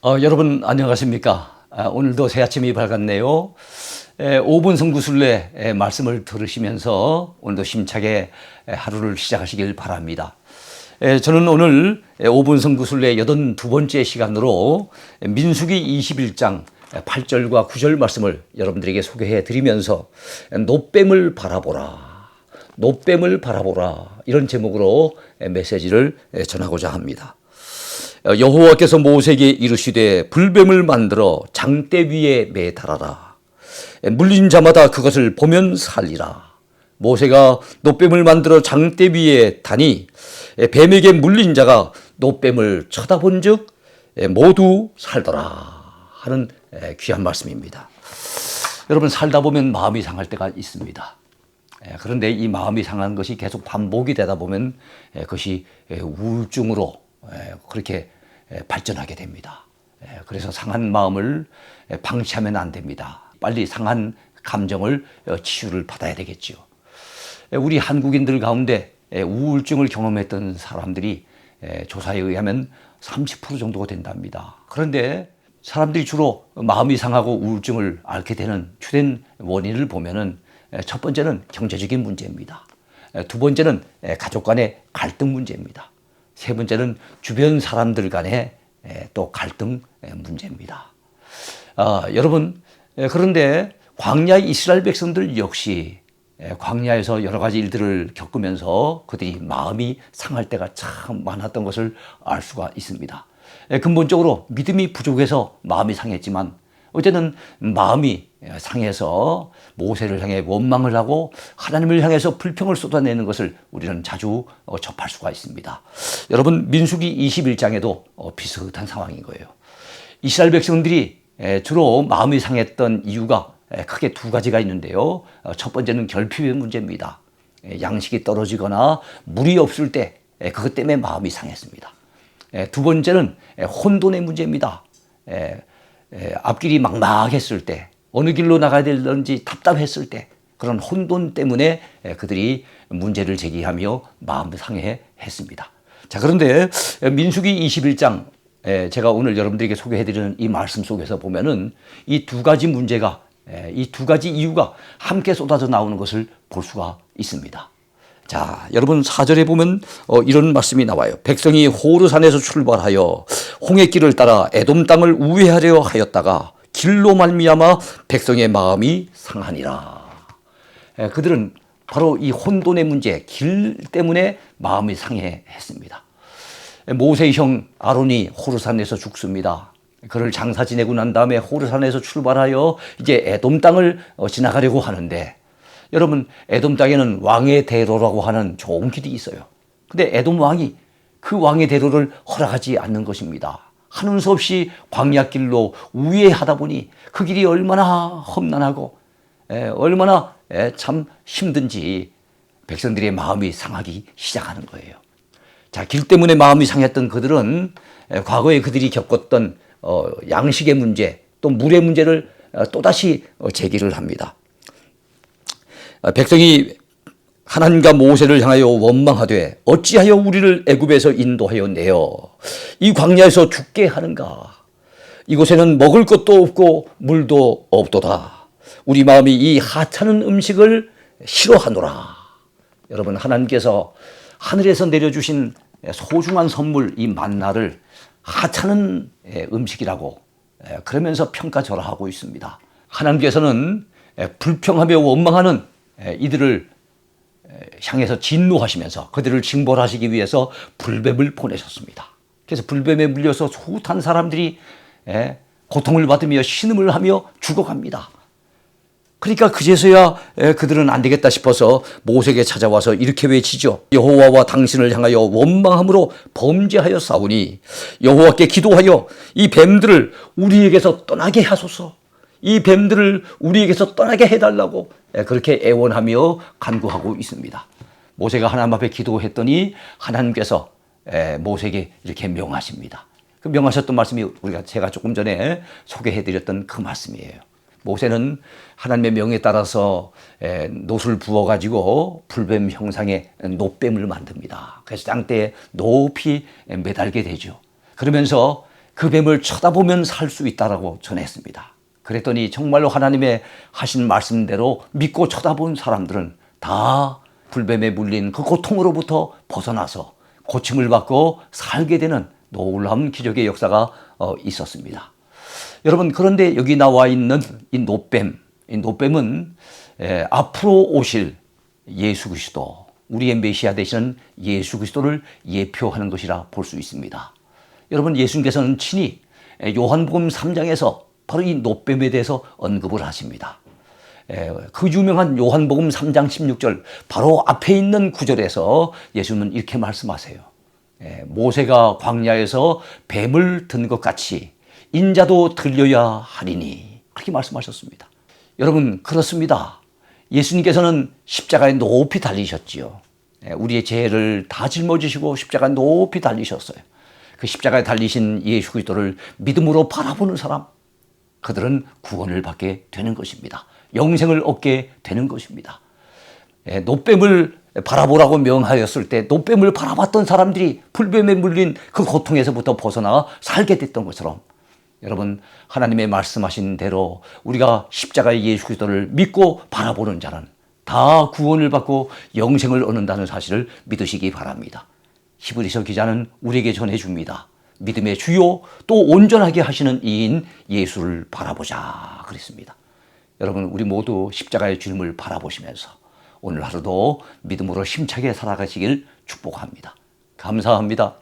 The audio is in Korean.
여러분 안녕하십니까? 오늘도 새 아침이 밝았네요. 5분 성구순례 말씀을 들으시면서 오늘도 힘차게 하루를 시작하시길 바랍니다. 저는 오늘 5분 성구순례 82번째 시간으로 민수기 21장 8절과 9절 말씀을 여러분들에게 소개해 드리면서 노뱀을 바라보라, 노뱀을 바라보라 이런 제목으로 메시지를 전하고자 합니다. 여호와께서 모세에게 이르시되 불뱀을 만들어 장대 위에 매달아라. 물린 자마다 그것을 보면 살리라. 모세가 노뱀을 만들어 장대 위에 다니 뱀에게 물린 자가 노뱀을 쳐다본 즉 모두 살더라 하는 귀한 말씀입니다. 여러분, 살다 보면 마음이 상할 때가 있습니다. 그런데 이 마음이 상한 것이 계속 반복이 되다 보면 그것이 우울증으로 그렇게 발전하게 됩니다. 그래서 상한 마음을 방치하면 안 됩니다. 빨리 상한 감정을 치유를 받아야 되겠죠. 우리 한국인들 가운데 우울증을 경험했던 사람들이 조사에 의하면 30% 정도가 된답니다. 그런데 사람들이 주로 마음이 상하고 우울증을 앓게 되는 주된 원인을 보면은 첫 번째는 경제적인 문제입니다. 두 번째는 가족 간의 갈등 문제입니다. 세 번째는 주변 사람들 간의 또 갈등 문제입니다. 여러분, 그런데 광야 이스라엘 백성들 역시 광야에서 여러 가지 일들을 겪으면서 그들이 마음이 상할 때가 참 많았던 것을 알 수가 있습니다. 근본적으로 믿음이 부족해서 마음이 상했지만 어쨌든 마음이 상해서 모세를 향해 원망을 하고 하나님을 향해서 불평을 쏟아내는 것을 우리는 자주 접할 수가 있습니다. 여러분, 민수기 21장에도 비슷한 상황인 거예요. 이스라엘 백성들이 주로 마음이 상했던 이유가 크게 두 가지가 있는데요. 첫 번째는 결핍의 문제입니다. 양식이 떨어지거나 물이 없을 때 그것 때문에 마음이 상했습니다. 두 번째는 혼돈의 문제입니다. 앞길이 막막했을 때, 어느 길로 나가야 될런지 답답했을 때 그런 혼돈 때문에 그들이 문제를 제기하며 마음을 상해했습니다. 자, 그런데 민수기 21장 제가 오늘 여러분들에게 소개해드리는 이 말씀 속에서 보면은 이 두 가지 문제가, 이 두 가지 이유가 함께 쏟아져 나오는 것을 볼 수가 있습니다. 자, 여러분 4절에 보면 이런 말씀이 나와요. 백성이 호르산에서 출발하여 홍해길을 따라 에돔 땅을 우회하려 하였다가 길로 말미암아 백성의 마음이 상하니라. 그들은 바로 이 혼돈의 문제, 길 때문에 마음이 상해했습니다. 모세의 형 아론이 호르산에서 죽습니다. 그를 장사 지내고 난 다음에 호르산에서 출발하여 이제 에돔 땅을 지나가려고 하는데, 여러분, 에돔 땅에는 왕의 대로라고 하는 좋은 길이 있어요. 근데 에돔 왕이 그 왕의 대로를 허락하지 않는 것입니다. 하는 수 없이 광야길로 우회하다 보니 그 길이 얼마나 험난하고 얼마나 참 힘든지 백성들의 마음이 상하기 시작하는 거예요. 자, 길 때문에 마음이 상했던 그들은 과거에 그들이 겪었던 양식의 문제, 또 물의 문제를 또다시 제기를 합니다. 백성이 하나님과 모세를 향하여 원망하되 어찌하여 우리를 애굽에서 인도하여 내어 이 광야에서 죽게 하는가? 이곳에는 먹을 것도 없고 물도 없도다. 우리 마음이 이 하찮은 음식을 싫어하노라. 여러분, 하나님께서 하늘에서 내려주신 소중한 선물 이 만나를 하찮은 음식이라고 그러면서 평가절하하고 있습니다. 하나님께서는 불평하며 원망하는 이들을 향해서 진노하시면서 그들을 징벌하시기 위해서 불뱀을 보내셨습니다. 그래서 불뱀에 물려서 수많은 사람들이 고통을 받으며 신음을 하며 죽어갑니다. 그러니까 그제서야 그들은 안 되겠다 싶어서 모세에게 찾아와서 이렇게 외치죠. 여호와와 당신을 향하여 원망함으로 범죄하여 싸우니 여호와께 기도하여 이 뱀들을 우리에게서 떠나게 하소서. 이 뱀들을 우리에게서 떠나게 해달라고 그렇게 애원하며 간구하고 있습니다. 모세가 하나님 앞에 기도했더니 하나님께서 모세에게 이렇게 명하십니다. 그 명하셨던 말씀이 제가 조금 전에 소개해드렸던 그 말씀이에요. 모세는 하나님의 명에 따라서 놋을 부어가지고 불뱀 형상의 놋뱀을 만듭니다. 그래서 장대에 높이 매달게 되죠. 그러면서 그 뱀을 쳐다보면 살 수 있다라고 전했습니다. 그랬더니 정말로 하나님의 하신 말씀대로 믿고 쳐다본 사람들은 다 불뱀에 물린 그 고통으로부터 벗어나서 고침을 받고 살게 되는 놀라운 기적의 역사가 있었습니다. 여러분, 그런데 여기 나와 있는 이 노뱀은 앞으로 오실 예수 그리스도, 우리의 메시아 되시는 예수 그리스도를 예표하는 것이라 볼 수 있습니다. 여러분, 예수님께서는 친히 요한복음 3장에서 바로 이 노뱀에 대해서 언급을 하십니다. 그 유명한 요한복음 3장 16절 바로 앞에 있는 구절에서 예수님은 이렇게 말씀하세요. 모세가 광야에서 뱀을 든 것 같이 인자도 들려야 하리니, 그렇게 말씀하셨습니다. 여러분, 그렇습니다. 예수님께서는 십자가에 높이 달리셨지요. 우리의 죄를 다 짊어지시고 십자가에 높이 달리셨어요. 그 십자가에 달리신 예수 그리스도를 믿음으로 바라보는 사람, 그들은 구원을 받게 되는 것입니다. 영생을 얻게 되는 것입니다. 노뱀을 바라보라고 명하였을 때 노뱀을 바라봤던 사람들이 불뱀에 물린 그 고통에서부터 벗어나 살게 됐던 것처럼, 여러분, 하나님의 말씀하신 대로 우리가 십자가의 예수 그리스도를 믿고 바라보는 자는 다 구원을 받고 영생을 얻는다는 사실을 믿으시기 바랍니다. 히브리서 기자는 우리에게 전해줍니다. 믿음의 주요 또 온전하게 하시는 이인 예수를 바라보자 그랬습니다. 여러분, 우리 모두 십자가의 주님을 바라보시면서 오늘 하루도 믿음으로 힘차게 살아가시길 축복합니다. 감사합니다.